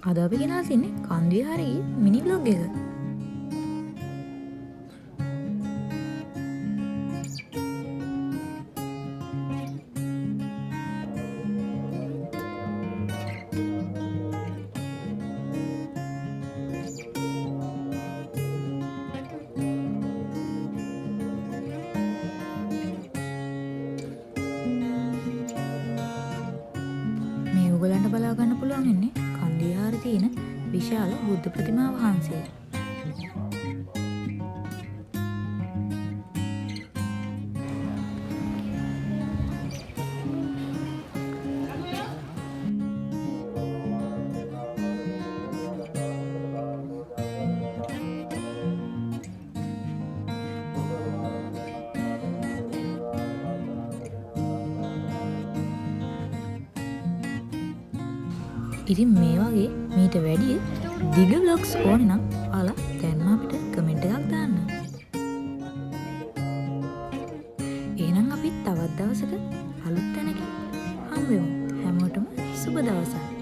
අද අපි ගෙනල්ලා තින්නේ කන්දිවිහාරයේ මිනි බ්ලොග් එක. මේ ඔයගලන්ට බලා ගන්න පුළුවන් ඉන්නේ කන්දිවිහාරයේ තියෙන විශාල බුද්ධ ප්‍රතිමා වහන්සේ. ඉතින් මේ වගේ මීට වැඩිය දිග vlogs ඕනේ නම් ඔයාලා දැන්ම අපිට කමෙන්ට් එකක් දාන්න. එහෙනම් අපි තවත් දවසක අලුත් තැනකින් හම්බෙමු. හැමෝටම සුබ දවසක්.